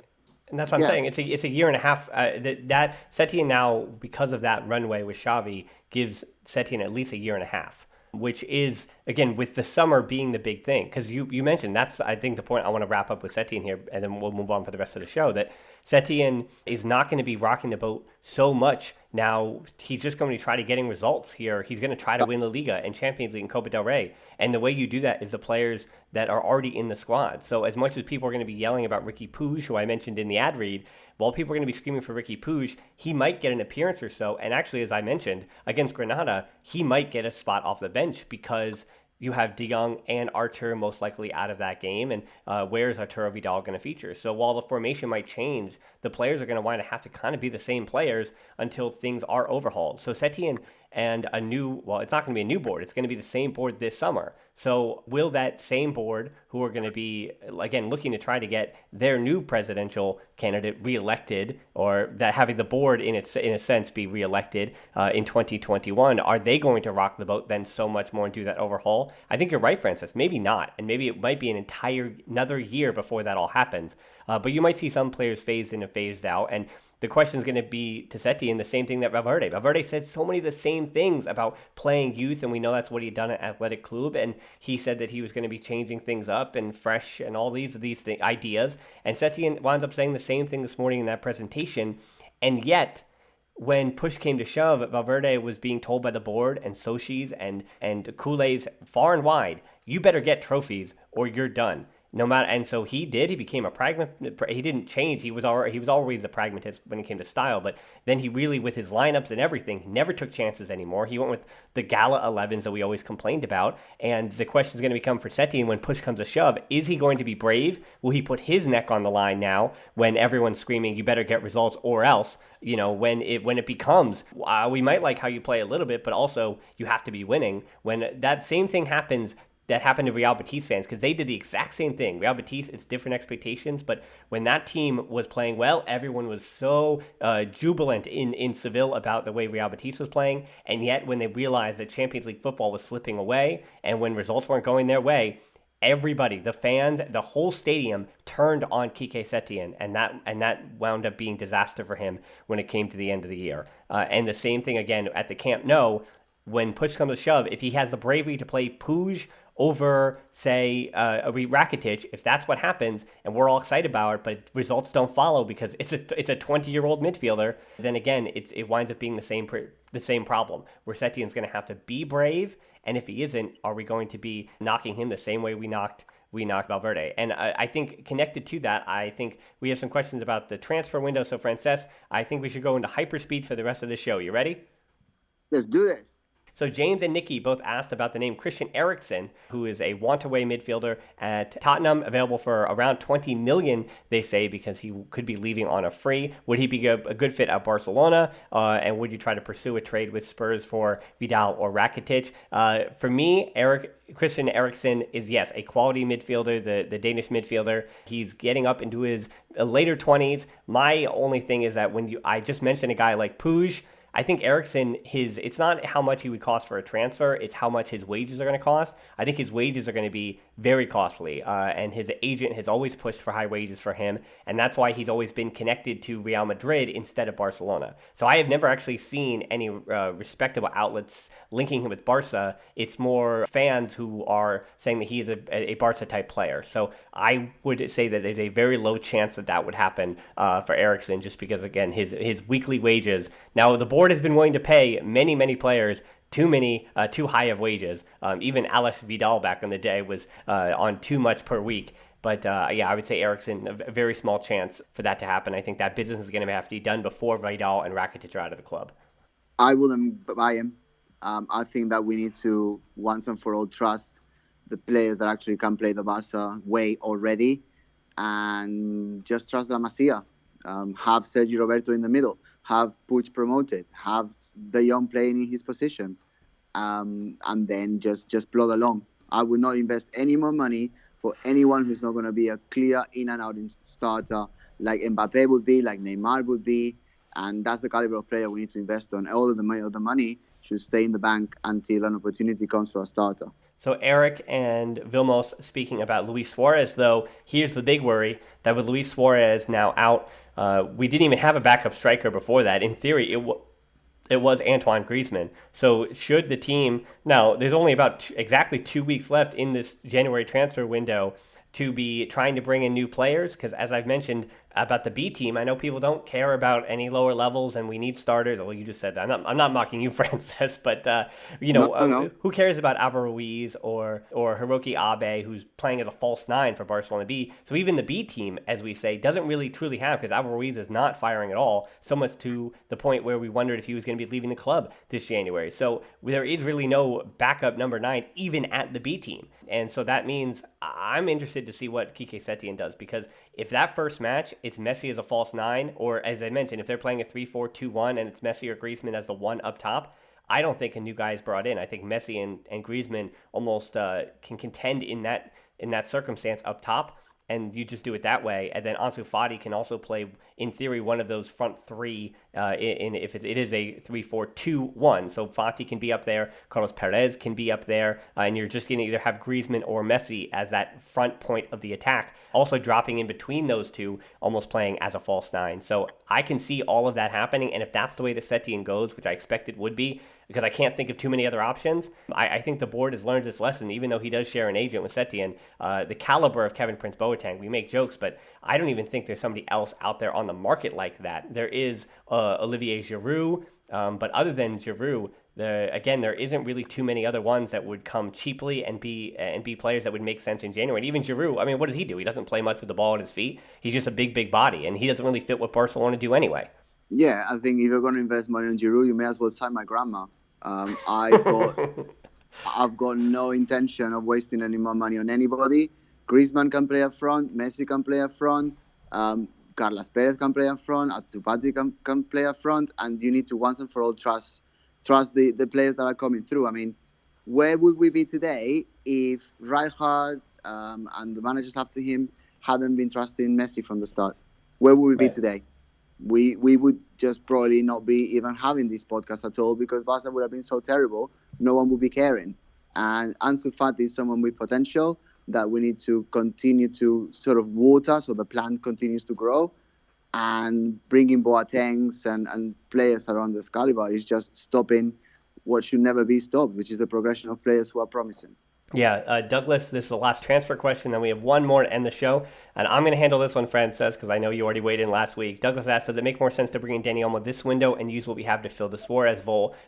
S1: And that's what I'm saying. It's a year and a half. That Setién now, because of that runway with Xavi, gives Setién at least a year and a half, which is, again, with the summer being the big thing. Because you mentioned, that's, I think, the point I want to wrap up with Setién here, and then we'll move on for the rest of the show, that Setién is not going to be rocking the boat so much. Now, he's just going to try to getting results here. He's going to try to win La Liga and Champions League and Copa del Rey. And the way you do that is the players that are already in the squad. So as much as people are going to be yelling about Riqui Puig, who I mentioned in the ad read, while people are going to be screaming for Riqui Puig, he might get an appearance or so. And actually, as I mentioned, against Granada, he might get a spot off the bench, because you have De Jong and Artur most likely out of that game. And where is Arturo Vidal going to feature? So while the formation might change, the players are going to want to have to kind of be the same players until things are overhauled. So Setién and it's not going to be a new board. It's going to be the same board this summer. So will that same board, who are going to be, again, looking to try to get their new presidential candidate reelected, or that having the board in a sense be reelected in 2021, are they going to rock the boat then so much more and do that overhaul? I think you're right, Francis. Maybe not. And maybe it might be another year before that all happens. But you might see some players phased in and phased out. And the question is going to be to Setién the same thing that Valverde. Valverde said so many of the same things about playing youth, and we know that's what he'd done at Athletic Club. And he said that he was going to be changing things up and fresh and all these ideas. And Setién winds up saying the same thing this morning in that presentation. And yet, when push came to shove, Valverde was being told by the board and Sochis and Culés far and wide, you better get trophies or you're done. No matter, and so he did. He became a pragmatist. He didn't change. He was always a pragmatist when it came to style. But then he really, with his lineups and everything, never took chances anymore. He went with the Gala 11s that we always complained about. And the question is going to become for Setién when push comes to shove: is he going to be brave? Will he put his neck on the line now when everyone's screaming, "You better get results or else"? When it becomes, we might like how you play a little bit, but also you have to be winning. When that same thing happens. That happened to Real Betis fans, because they did the exact same thing. Real Betis, it's different expectations, but when that team was playing well, everyone was so jubilant in Seville about the way Real Betis was playing, and yet when they realized that Champions League football was slipping away, and when results weren't going their way, everybody, the fans, the whole stadium turned on Quique Setién, and that wound up being disaster for him when it came to the end of the year. And the same thing again at the Camp Nou. When push comes to shove, if he has the bravery to play Puig over, say, Rakitic, if that's what happens, and we're all excited about it, but results don't follow because it's a 20-year-old midfielder, then again, it winds up being the same problem, where Setién's going to have to be brave, and if he isn't, are we going to be knocking him the same way we knocked Valverde? And I think connected to that, I think we have some questions about the transfer window. So, Francesc, I think we should go into hyperspeed for the rest of the show. You ready?
S2: Let's do this.
S1: So James and Nikki both asked about the name Christian Eriksen, who is a want-away midfielder at Tottenham, available for around 20 million, they say, because he could be leaving on a free. Would he be a good fit at Barcelona? And would you try to pursue a trade with Spurs for Vidal or Rakitic? For me, Christian Eriksen is, yes, a quality midfielder, the Danish midfielder. He's getting up into his later 20s. My only thing is that I just mentioned a guy like Puig. I think Eriksen, it's not how much he would cost for a transfer, it's how much his wages are going to cost. I think his wages are going to be very costly, and his agent has always pushed for high wages for him, and that's why he's always been connected to Real Madrid instead of Barcelona. So I have never actually seen any respectable outlets linking him with Barca. It's more fans who are saying that he is a Barca-type player. So I would say that there's a very low chance that that would happen for Eriksen, just because, again, his weekly wages. Now, the board has been willing to pay many players too high of wages. Even Alex Vidal back in the day was on too much per week. But I would say Eriksen, a very small chance for that to happen. I think that business is going to have to be done before Vidal and Rakitic are out of the club.
S2: I wouldn't buy him. I think that we need to once and for all trust the players that actually can play the Barca way already, and just trust La Masia. Have Sergio Roberto in the middle. Have Puig promoted. Have De Jong playing in his position, and then just plod along. I would not invest any more money for anyone who's not going to be a clear in and out starter like Mbappe would be, like Neymar would be, and that's the caliber of player we need to invest on. All of the money should stay in the bank until an opportunity comes for a starter.
S1: So Eric and Vilmos speaking about Luis Suarez, though, here's the big worry, that with Luis Suarez now out, we didn't even have a backup striker before that. In theory, it was Antoine Griezmann. So should the team, now there's only about exactly 2 weeks left in this January transfer window to be trying to bring in new players, because as I've mentioned about the B team, I know people don't care about any lower levels and we need starters. Well, you just said that. I'm not mocking you, Francesc, but
S2: No.
S1: Who cares about Alvaro Ruiz or Hiroki Abe, who's playing as a false nine for Barcelona B? So even the B team, as we say, doesn't really truly have, because Alvaro Ruiz is not firing at all, so much to the point where we wondered if he was going to be leaving the club this January. So there is really no backup number 9 even at the B team. And so that means I'm interested to see what Quique Setién does, because if that first match, it's Messi as a false 9, or as I mentioned, if they're playing a 3-4-2-1 and it's Messi or Griezmann as the 1 up top, I don't think a new guy is brought in. I think Messi and Griezmann almost can contend in that circumstance up top, and you just do it that way. And then Ansu Fati can also play, in theory, one of those front three if it is a 3-4-2-1. So Fati can be up there, Carlos Perez can be up there, and you're just going to either have Griezmann or Messi as that front point of the attack, also dropping in between those two, almost playing as a false 9. So I can see all of that happening, and if that's the way the Setién goes, which I expect it would be, because I can't think of too many other options, I think the board has learned this lesson, even though he does share an agent with Setién. The caliber of Kevin Prince Boateng, we make jokes, but I don't even think there's somebody else out there on the market like that. There is Olivier Giroud, but other than Giroud, there isn't really too many other ones that would come cheaply and be players that would make sense in January. And even Giroud, I mean, what does he do? He doesn't play much with the ball at his feet. He's just a big body, and he doesn't really fit what Barcelona do anyway.
S2: Yeah, I think if you're going to invest money on Giroud, you may as well sign my grandma. I've got no intention of wasting any more money on anybody. Griezmann can play up front, Messi can play up front, Carlos Perez can play up front, Ansu Fati can play up front, and you need to once and for all trust the players that are coming through. I mean, where would we be today if Rijkaard and the managers after him hadn't been trusting Messi from the start? Where would we be today? We would just probably not be even having this podcast at all, because Barca would have been so terrible, no one would be caring. And Ansu Fati is someone with potential that we need to continue to sort of water so the plant continues to grow. And bringing Boatengs and players around this caliber is just stopping what should never be stopped, which is the progression of players who are promising.
S1: Yeah, Douglas, this is the last transfer question, and we have one more to end the show. And I'm going to handle this one, Francesc, because I know you already weighed in last week. Douglas asked, does it make more sense to bring in Dani Olmo this window and use what we have to fill the Suarez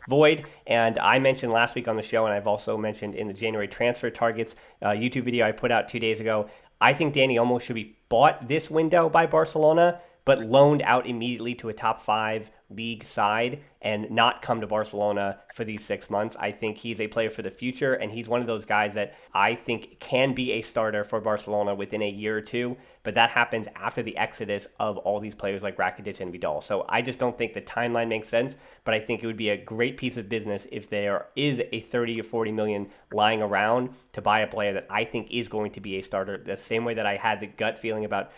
S1: void? And I mentioned last week on the show, and I've also mentioned in the January transfer targets YouTube video I put out 2 days ago, I think Dani Olmo should be bought this window by Barcelona, but loaned out immediately to a top 5 league side and not come to Barcelona for these 6 months. I think he's a player for the future, and he's one of those guys that I think can be a starter for Barcelona within a year or two, but that happens after the exodus of all these players like Rakitic and Vidal. So I just don't think the timeline makes sense, but I think it would be a great piece of business if there is a 30 or 40 million lying around to buy a player that I think is going to be a starter, the same way that I had the gut feeling about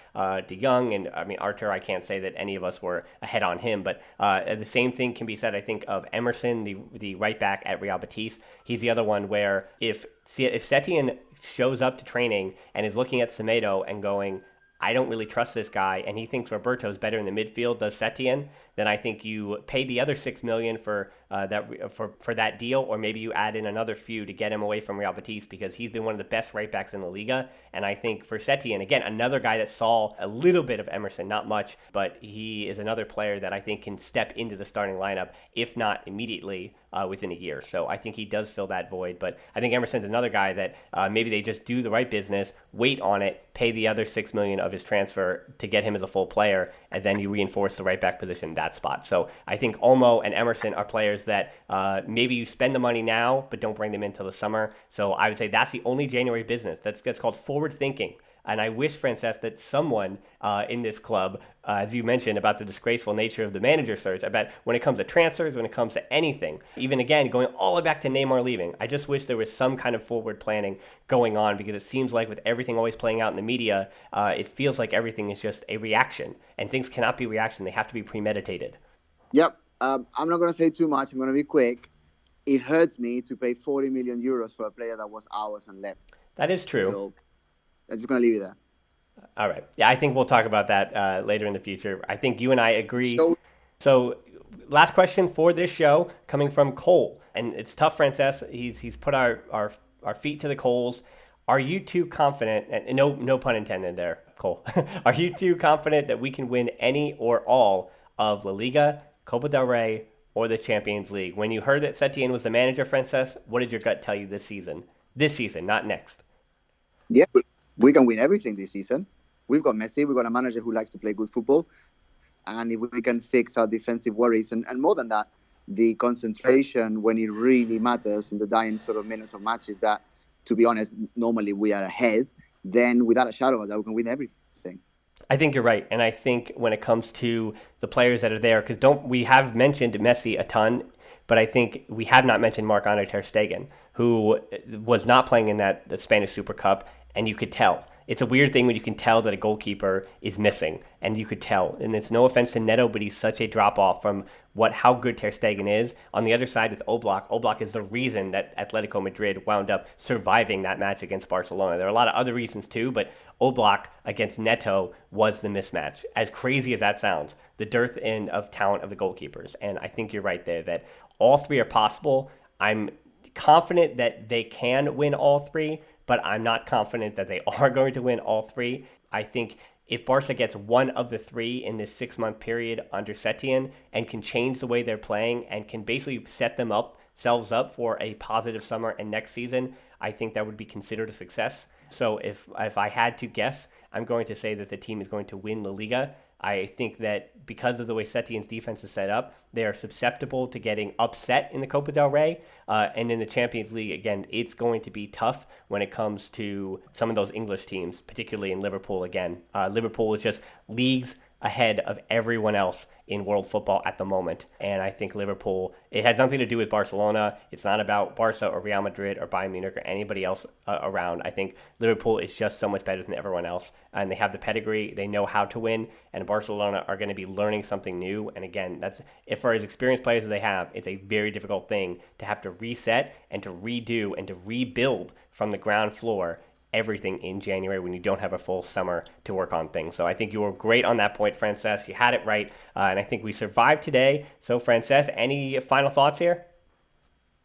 S1: De Jong, and I mean, Artur, I can't say that any of us were ahead on him, but The same thing can be said, I think, of Emerson, the right back at Real Betis. He's the other one where if Setién shows up to training and is looking at Semedo and going, I don't really trust this guy, and he thinks Roberto's better in the midfield, does Setién, then I think you pay the other $6 million for that deal, or maybe you add in another few to get him away from Real Betis, because he's been one of the best right backs in La Liga. And I think for Setién, again, another guy that saw a little bit of Emerson, not much, but he is another player that I think can step into the starting lineup, if not immediately, within a year. So I think he does fill that void. But I think Emerson's another guy that maybe they just do the right business, wait on it, pay the other $6 million of his transfer to get him as a full player, and then you reinforce the right back position in that spot. So I think Olmo and Emerson are players that maybe you spend the money now, but don't bring them until the summer. So I would say that's the only January business. That's called forward thinking. And I wish, Francesc, that someone in this club, as you mentioned about the disgraceful nature of the manager search, I bet when it comes to transfers, when it comes to anything, even again, going all the way back to Neymar leaving, I just wish there was some kind of forward planning going on, because it seems like with everything always playing out in the media, it feels like everything is just a reaction, and things cannot be reaction. They have to be premeditated.
S2: Yep. I'm not going to say too much. I'm going to be quick. It hurts me to pay 40 million euros for a player that was ours and left.
S1: That is true.
S2: So I'm just going to leave it there.
S1: All right. Yeah, I think we'll talk about that later in the future. I think you and I agree. So last question for this show, coming from Cole. And it's tough, Francesc. He's put our feet to the coals. Are you too confident, and no pun intended there, Cole, are you too confident that we can win any or all of La Liga, Copa del Rey, or the Champions League? When you heard that Setién was the manager, Francesc, what did your gut tell you this season? This season, not next.
S2: Yeah, we can win everything this season. We've got Messi. We've got a manager who likes to play good football. And if we can fix our defensive worries, and more than that, the concentration when it really matters in the dying sort of minutes of matches that, to be honest, normally we are ahead, then without a shadow of a doubt, we can win everything.
S1: I think you're right. And I think when it comes to the players that are there, because we have mentioned Messi a ton, but I think we have not mentioned Marc-Andre ter Stegen, who was not playing in the Spanish Super Cup, and you could tell. It's a weird thing when you can tell that a goalkeeper is missing, and you could tell. And it's no offense to Neto, but he's such a drop-off from how good ter Stegen is. On the other side with Oblak is the reason that Atletico Madrid wound up surviving that match against Barcelona. There are a lot of other reasons too, but Oblak against Neto was the mismatch. As crazy as that sounds, the dearth of talent of the goalkeepers. And I think you're right there that all three are possible. I'm confident that they can win all three, but I'm not confident that they are going to win all three. I think if Barca gets one of the three in this 6-month period under Setién and can change the way they're playing and can basically set themselves up for a positive summer and next season, I think that would be considered a success. So if I had to guess, I'm going to say that the team is going to win La Liga. I think that because of the way Setién's defense is set up, they are susceptible to getting upset in the Copa del Rey. And in the Champions League, again, it's going to be tough when it comes to some of those English teams, particularly in Liverpool again. Liverpool is just leagues ahead of everyone else in world football at the moment. And I think Liverpool, it has nothing to do with Barcelona. It's not about Barca or Real Madrid or Bayern Munich or anybody else around. I think Liverpool is just so much better than everyone else. And they have the pedigree. They know how to win. And Barcelona are going to be learning something new. And again, if for as experienced players as they have, it's a very difficult thing to have to reset and to redo and to rebuild from the ground floor everything in January when you don't have a full summer to work on things. So I think you were great on that point, Francesc. You had it right. And I think we survived today. So Francesc, any final thoughts here?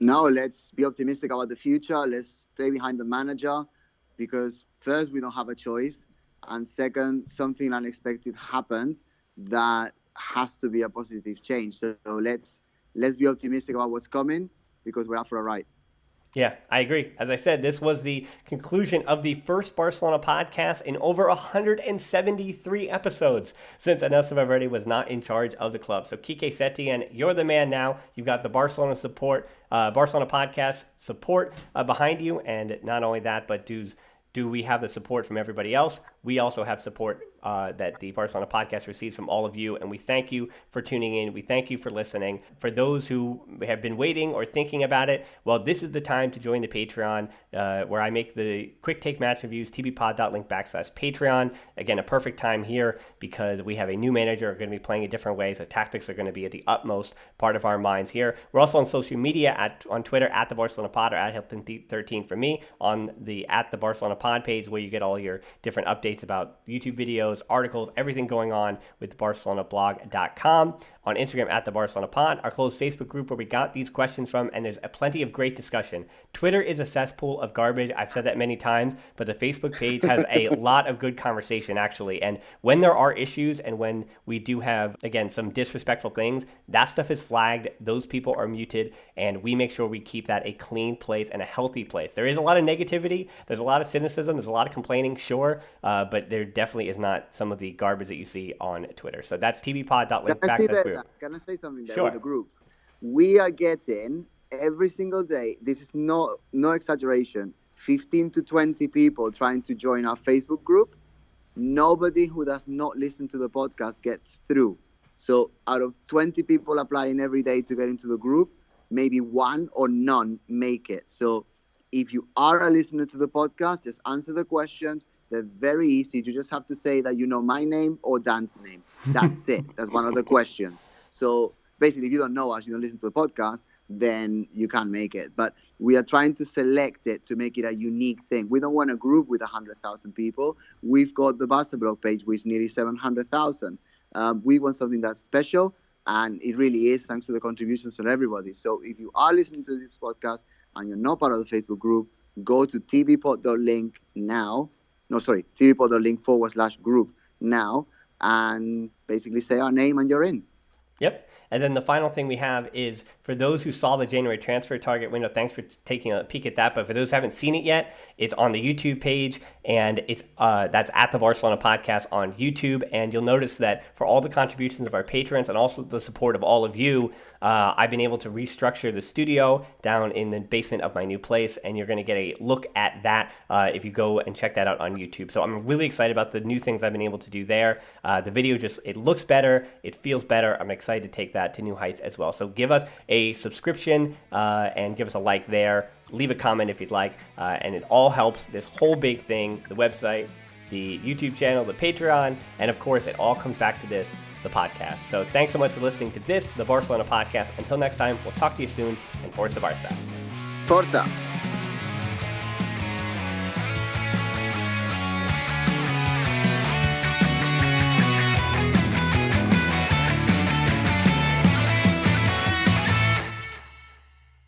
S2: No, let's be optimistic about the future. Let's stay behind the manager, because first, we don't have a choice. And second, something unexpected happened that has to be a positive change. So let's be optimistic about what's coming, because we're up for a ride.
S1: Yeah, I agree. As I said, this was the conclusion of the first Barcelona podcast in over 173 episodes since Ernesto Valverde was not in charge of the club. So Quique Setién, you're the man now. You've got the Barcelona podcast support behind you. And not only that, but do we have the support from everybody else? We also have support that the Barcelona podcast receives from all of you. And we thank you for tuning in. We thank you for listening. For those who have been waiting or thinking about it, well, this is the time to join the Patreon, where I make the quick take match reviews, tbpod.link/Patreon. Again, a perfect time here because we have a new manager. We're going to be playing a different way, so tactics are going to be at the utmost part of our minds here. We're also on social media on Twitter at the Barcelona Pod or at Hilton13 for me, on the at the Barcelona Pod page where you get all your different updates about YouTube videos, articles, everything going on with BarcelonaBlog.com. On Instagram at the Barcelona Pod, our closed Facebook group where we got these questions from, and there's plenty of great discussion. Twitter is a cesspool of garbage. I've said that many times, but the Facebook page has a lot of good conversation, actually. And when there are issues and when we do have, again, some disrespectful things, that stuff is flagged. Those people are muted, and we make sure we keep that a clean place and a healthy place. There is a lot of negativity. There's a lot of cynicism. There's a lot of complaining, sure, but there definitely is not some of the garbage that you see on Twitter. So that's tvpod.link/group.
S2: Can I say something there
S1: Sure.
S2: with the group? We are getting every single day, this is no exaggeration, 15 to 20 people trying to join our Facebook group. Nobody who does not listen to the podcast gets through. So out of 20 people applying every day to get into the group, maybe one or none make it. So if you are a listener to the podcast, just answer the questions. They're very easy. You just have to say that you know my name or Dan's name. That's it. That's one of the questions. So basically, if you don't know us, you don't listen to the podcast, then you can't make it. But we are trying to select it to make it a unique thing. We don't want a group with 100,000 people. We've got the Barca blog page, which is nearly 700,000. We want something that's special, and it really is thanks to the contributions of everybody. So if you are listening to this podcast and you're not part of the Facebook group, go to tvpod.link now. No, sorry, tvpod.link/group now, and basically say our name and you're in.
S1: Yep. And then the final thing we have is for those who saw the January transfer target window, thanks for taking a peek at that. But for those who haven't seen it yet, it's on the YouTube page, and it's that's at the Barcelona Podcast on YouTube. And you'll notice that for all the contributions of our patrons and also the support of all of you, I've been able to restructure the studio down in the basement of my new place, and you're going to get a look at that if you go and check that out on YouTube. So I'm really excited about the new things I've been able to do there. The video it looks better, it feels better. I'm excited to take that to new heights as well. So give us a subscription and give us a like there. Leave a comment if you'd like, and it all helps this whole big thing, the website, the YouTube channel, the Patreon, and of course it all comes back to this, the podcast. So thanks so much for listening to this, the Barcelona Podcast. Until next time, we'll talk to you soon, and Forza Barca.
S2: Forza!